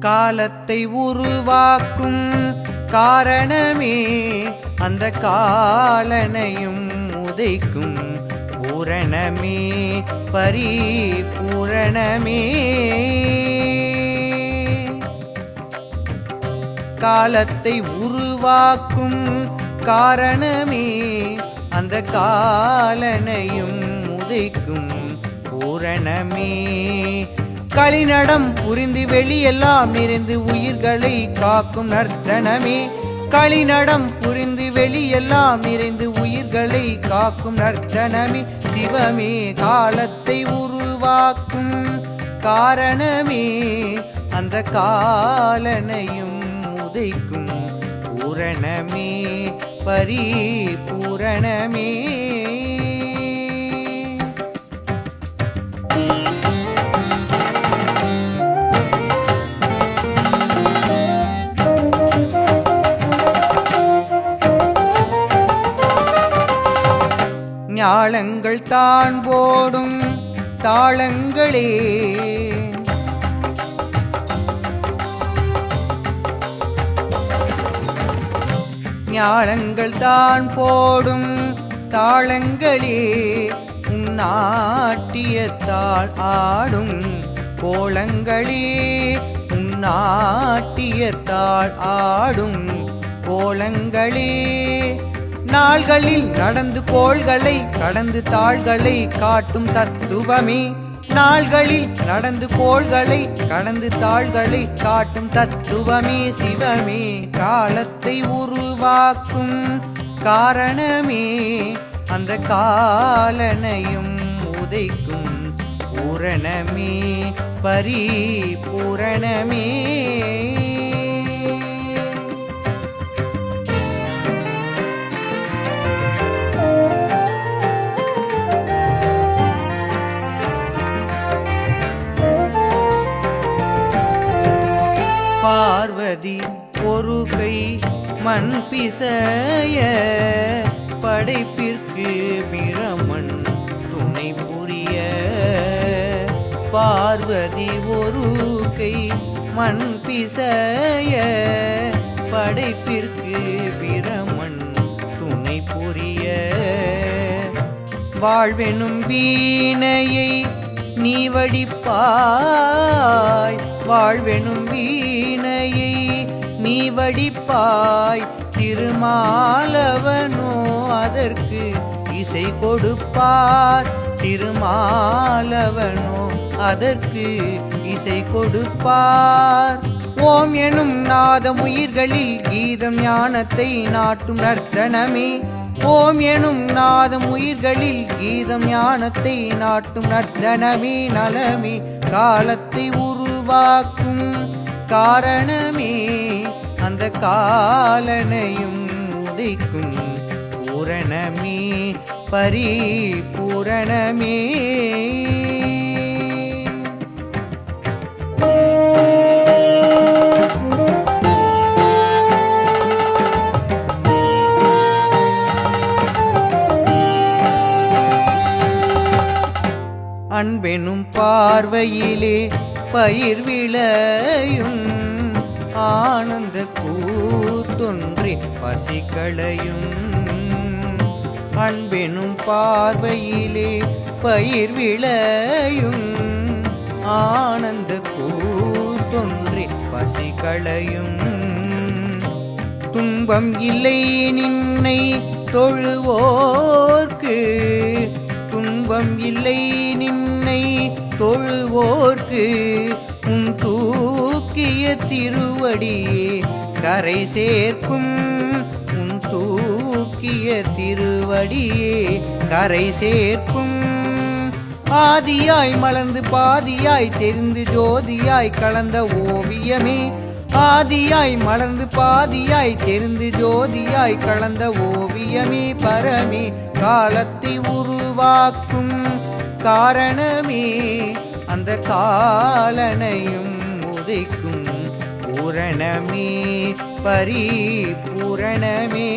காலத்தை உருவாக்கும் காரணமே அந்த காலனையும் உதைக்கும் பூரணமே பரிபூரணமே. காலத்தை உருவாக்கும் காரணமே அந்த காலனையும் உதைக்கும் பூரணமே. களிநடம் புரிந்து வெளியெல்லாம் நிறைந்து உயிர்களை காக்கும் நர்த்தனமே. களிநடம் புரிந்து வெளியெல்லாம் நிறைந்து உயிர்களை காக்கும் நர்த்தனமே. சிவமே காலத்தை உருவாக்கும் காரணமே அந்த காலனையும் உதைக்கும் பூரணமே பரிபூரணமே. ஞாலங்கள் தான் போடும் தாளங்களே ஞாலங்கள் தான் போடும் தாளங்களே உன்னாட்டியத்தால் ஆடும் கோலங்களே உன்னாட்டியத்தால் ஆடும் கோலங்களே. நாள்களில் நடந்து கோள்களை கடந்து தாள்களை காட்டும் தத்துவமே. நாள்களில் நடந்து கோள்களை கடந்து தாள்களை காட்டும் தத்துவமே. சிவமே காலத்தை உருவாக்கும் காரணமே அந்த காலனையும் உதைக்கும் பூரணமே பரிபூரணமே. பார்வதி ஒரு கை மண் பிசைய படைப்பிற்கு பிரமன் துணை புரிய. பார்வதி ஒரு கை மண் பிசைய படைப்பிற்கு பிரமன் துணை புரிய. வாழ்வெனும் வீணையை நீ வடிப்பாய் வாழ்வெனும் வீணையை நீ வடிப்பாய். திருமாலவனோ அதற்கு இசை கொடுப்பார். திருமாலவனோ அதற்கு இசை கொடுப்பார். ஓம் எனும் நாதம் உயிர்களில் கீதம் ஞானத்தை நாட்டும் நர்த்தனமே. ஓம் எனும் நாதம் உயிர்களில் கீதம் ஞானத்தை நாட்டும் நர்த்தனமே. நலமே காலத்தை உருவாக்கும் காரணமே அந்த காலனையும் உதைக்கும் பூரணமே பரிபூரணமே. அன்பெனும் பார்வையிலே பயிர் விளையும் ஆனந்த கூத்தொன்றி பசிகளையும். அன்பெனும் பார்வையிலே பயிர் விளையும் ஆனந்த கூத்தொன்றி பசிகளையும். துன்பம் இல்லை நின்னை தொழுவோர்க்கு துன்பம் இல்லை நின்னை தொழுவோர்க்கு. உன் தூக்கிய திருவடியே கரை சேர்க்கும். உன் தூக்கிய திருவடியே கரை சேர்க்கும். ஆதியாய் மலர்ந்து பாதியாய் தெரிந்து ஜோதியாய் கலந்த ஓவியமே. ஆதியாய் மலர்ந்து பாதியாய் தெரிந்து ஜோதியாய் கலந்த ஓவியமே. பரமே காலத்தை உருவாக்கும் காரணமே அந்த காலனையும் உதைக்கும் பூரணமே பரிபூரணமே.